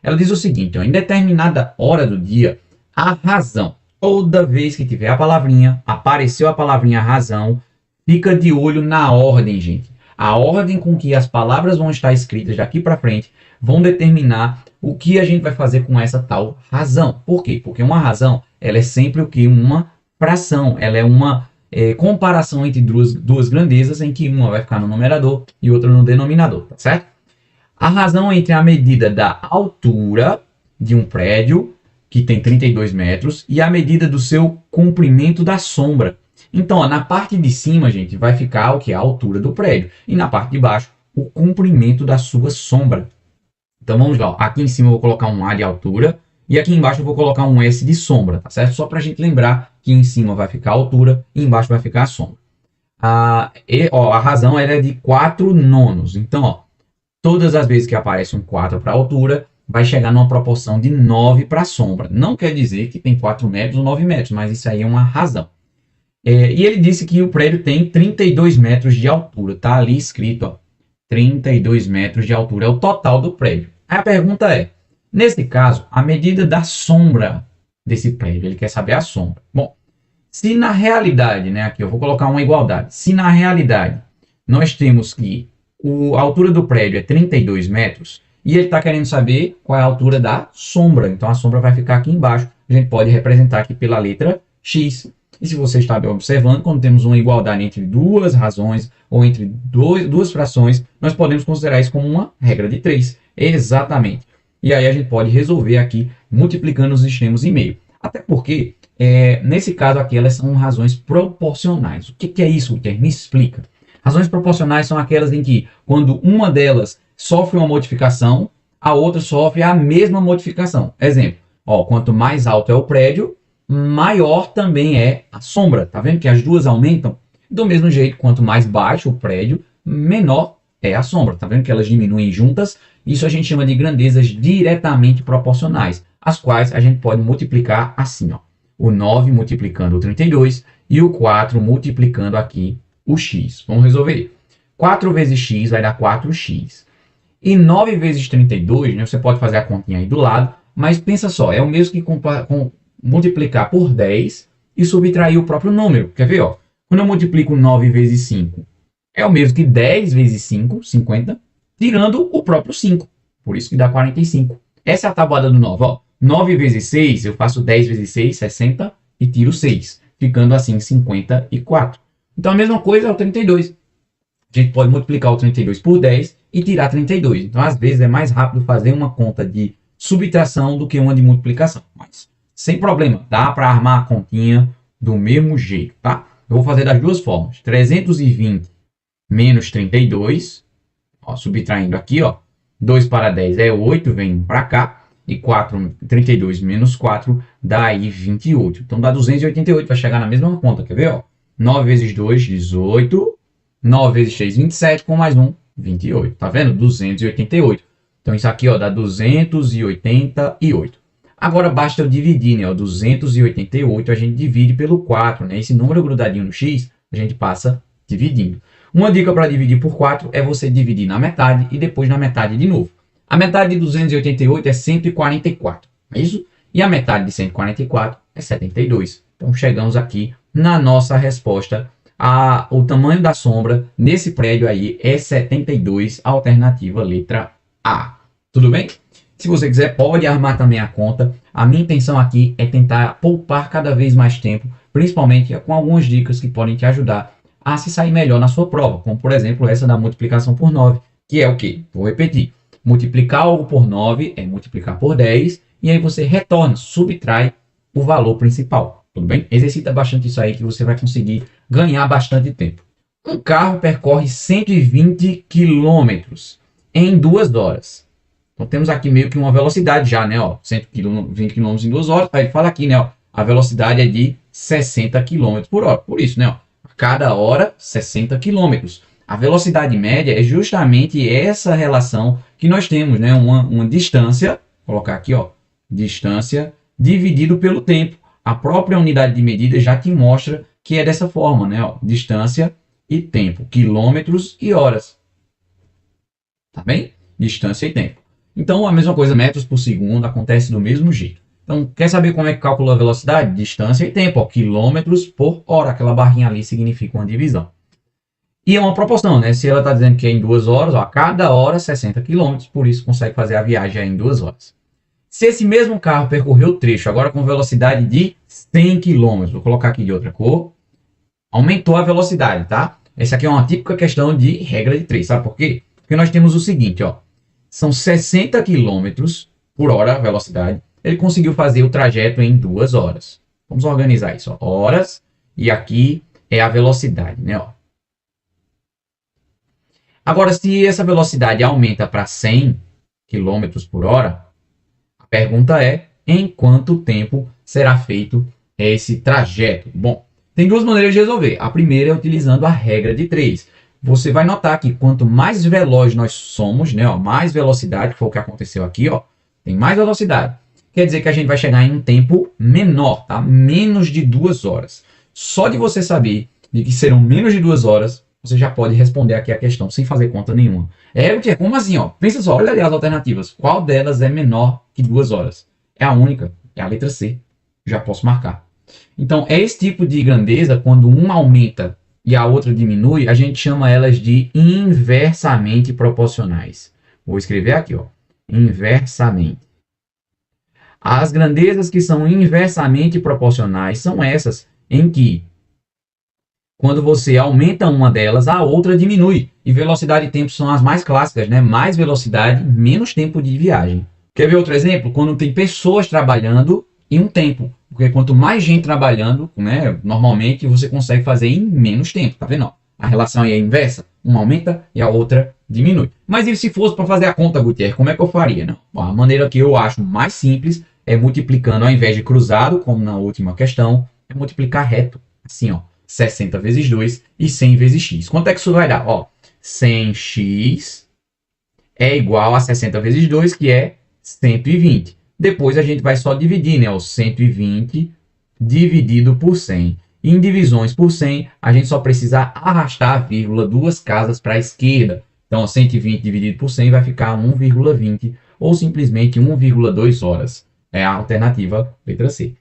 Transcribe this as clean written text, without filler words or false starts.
Ela diz o seguinte, ó, em determinada hora do dia, a razão, toda vez que tiver a palavrinha, apareceu a palavrinha razão, fica de olho na ordem, gente. A ordem com que as palavras vão estar escritas daqui para frente vão determinar o que a gente vai fazer com essa tal razão. Por quê? Porque uma razão, ela é sempre o que? Uma fração. Ela é uma comparação entre duas grandezas, em que uma vai ficar no numerador e outra no denominador, tá certo? A razão entre a medida da altura de um prédio, que tem 32 metros, e a medida do seu comprimento da sombra. Então, ó, na parte de cima, gente, vai ficar o que? A altura do prédio. E na parte de baixo, o comprimento da sua sombra. Então, vamos lá. Ó. Aqui em cima eu vou colocar um A de altura. E aqui embaixo eu vou colocar um S de sombra, tá certo? Só para a gente lembrar que em cima vai ficar a altura e embaixo vai ficar a sombra. A razão ela é de 4 nonos. Então, ó, todas as vezes que aparece um 4 para a altura, vai chegar numa proporção de 9 para a sombra. Não quer dizer que tem 4 metros ou 9 metros, mas isso aí é uma razão. E ele disse que o prédio tem 32 metros de altura. Está ali escrito, ó, 32 metros de altura é o total do prédio. Aí a pergunta é, nesse caso, a medida da sombra desse prédio, ele quer saber a sombra. Bom, se na realidade, né, aqui eu vou colocar uma igualdade, se na realidade nós temos que a altura do prédio é 32 metros e ele está querendo saber qual é a altura da sombra, então a sombra vai ficar aqui embaixo, a gente pode representar aqui pela letra X. E se você está observando, quando temos uma igualdade entre duas razões ou entre duas frações, nós podemos considerar isso como uma regra de 3. Exatamente. E aí a gente pode resolver aqui multiplicando os extremos e meio. Até porque, nesse caso aqui, elas são razões proporcionais. O que é isso, Guilherme? Me explica. Razões proporcionais são aquelas em que, quando uma delas sofre uma modificação, a outra sofre a mesma modificação. Exemplo, ó, quanto mais alto é o prédio, maior também é a sombra. Tá vendo que as duas aumentam? Do mesmo jeito, quanto mais baixo o prédio, menor é a sombra. Tá vendo que elas diminuem juntas? Isso a gente chama de grandezas diretamente proporcionais, as quais a gente pode multiplicar assim, ó. O 9 multiplicando o 32 e o 4 multiplicando aqui o x. Vamos resolver. 4 vezes x vai dar 4x. E 9 vezes 32, né, você pode fazer a continha aí do lado, mas pensa só, é o mesmo que multiplicar por 10 e subtrair o próprio número. Quer ver? Ó? Quando eu multiplico 9 vezes 5, é o mesmo que 10 vezes 5, 50, tirando o próprio 5. Por isso que dá 45. Essa é a tabuada do 9. Ó. 9 vezes 6, eu faço 10 vezes 6, 60, e tiro 6, ficando assim 54. Então a mesma coisa é o 32. A gente pode multiplicar o 32 por 10 e tirar 32. Então às vezes é mais rápido fazer uma conta de subtração do que uma de multiplicação. Mas sem problema, dá para armar a continha do mesmo jeito, tá? Eu vou fazer das duas formas. 320 menos 32, ó, subtraindo aqui, ó, 2 para 10 é 8, vem para cá, e 32 menos 4 dá aí 28. Então dá 288, vai chegar na mesma conta, quer ver? Ó? 9 vezes 2, 18, 9 vezes 3, 27, com mais 1, 28. Tá vendo? 288. Então isso aqui, ó, dá 288. Agora basta eu dividir, né? Ó, 288 a gente divide pelo 4, né? Esse número grudadinho no x, a gente passa dividindo. Uma dica para dividir por 4 é você dividir na metade e depois na metade de novo. A metade de 288 é 144, é isso? E a metade de 144 é 72. Então chegamos aqui na nossa resposta. O tamanho da sombra nesse prédio aí é 72, alternativa letra A. Tudo bem? Se você quiser, pode armar também a conta. A minha intenção aqui é tentar poupar cada vez mais tempo, principalmente com algumas dicas que podem te ajudar a se sair melhor na sua prova, como por exemplo essa da multiplicação por 9, que é o quê? Vou repetir. Multiplicar algo por 9 é multiplicar por 10, e aí você retorna, subtrai o valor principal. Tudo bem? Exercita bastante isso aí que você vai conseguir ganhar bastante tempo. Um carro percorre 120 km em 2 horas. Então temos aqui meio que uma velocidade já, né? Ó, 120 km em 2 horas. Aí ele fala aqui, né? Ó, a velocidade é de 60 km por hora. Por isso, né? Ó, a cada hora, 60 km. A velocidade média é justamente essa relação que nós temos, né? Uma distância, vou colocar aqui, ó, distância dividido pelo tempo. A própria unidade de medida já te mostra que é dessa forma, né? Ó, distância e tempo, quilômetros e horas. Tá bem? Distância e tempo. Então, a mesma coisa, metros por segundo, acontece do mesmo jeito. Então, quer saber como é que calcula a velocidade? Distância e tempo, ó, quilômetros por hora. Aquela barrinha ali significa uma divisão. E é uma proporção, né? Se ela está dizendo que é em 2 horas, ó, a cada hora 60 quilômetros, por isso consegue fazer a viagem em 2 horas. Se esse mesmo carro percorreu o trecho agora com velocidade de 100 km, vou colocar aqui de outra cor, aumentou a velocidade, tá? Essa aqui é uma típica questão de regra de 3, sabe por quê? Porque nós temos o seguinte, ó, são 60 km por hora a velocidade, ele conseguiu fazer o trajeto em 2 horas. Vamos organizar isso, ó, horas, e aqui é a velocidade, né, ó. Agora, se essa velocidade aumenta para 100 km por hora, a pergunta é, em quanto tempo será feito esse trajeto? Bom, tem duas maneiras de resolver. A primeira é utilizando a regra de 3. Você vai notar que quanto mais veloz nós somos, né, ó, mais velocidade, que foi o que aconteceu aqui, ó, tem mais velocidade. Quer dizer que a gente vai chegar em um tempo menor, tá? Menos de 2 horas. Só de você saber de que serão menos de 2 horas, você já pode responder aqui a questão sem fazer conta nenhuma. Como assim, ó? Pensa só, olha ali as alternativas. Qual delas é menor que 2 horas? É a única, é a letra C. Já posso marcar. Então, é esse tipo de grandeza, quando uma aumenta e a outra diminui, a gente chama elas de inversamente proporcionais. Vou escrever aqui, ó, inversamente. As grandezas que são inversamente proporcionais são essas em que, quando você aumenta uma delas, a outra diminui. E velocidade e tempo são as mais clássicas, né? Mais velocidade, menos tempo de viagem. Quer ver outro exemplo? Quando tem pessoas trabalhando em um tempo. Porque quanto mais gente trabalhando, né, normalmente você consegue fazer em menos tempo. Tá vendo? A relação aí é inversa. Uma aumenta e a outra diminui. Mas e se fosse para fazer a conta, Gutierrez, como é que eu faria? Não? Bom, a maneira que eu acho mais simples é multiplicando, ao invés de cruzado, como na última questão, é multiplicar reto. Assim, ó. 60 vezes 2 e 100 vezes x. Quanto é que isso vai dar? Ó, 100x é igual a 60 vezes 2, que é 120. Depois a gente vai só dividir, né? O 120 dividido por 100. Em divisões por 100, a gente só precisa arrastar a vírgula 2 casas para a esquerda. Então, 120 dividido por 100 vai ficar 1,20 ou simplesmente 1,2 horas. É a alternativa letra C.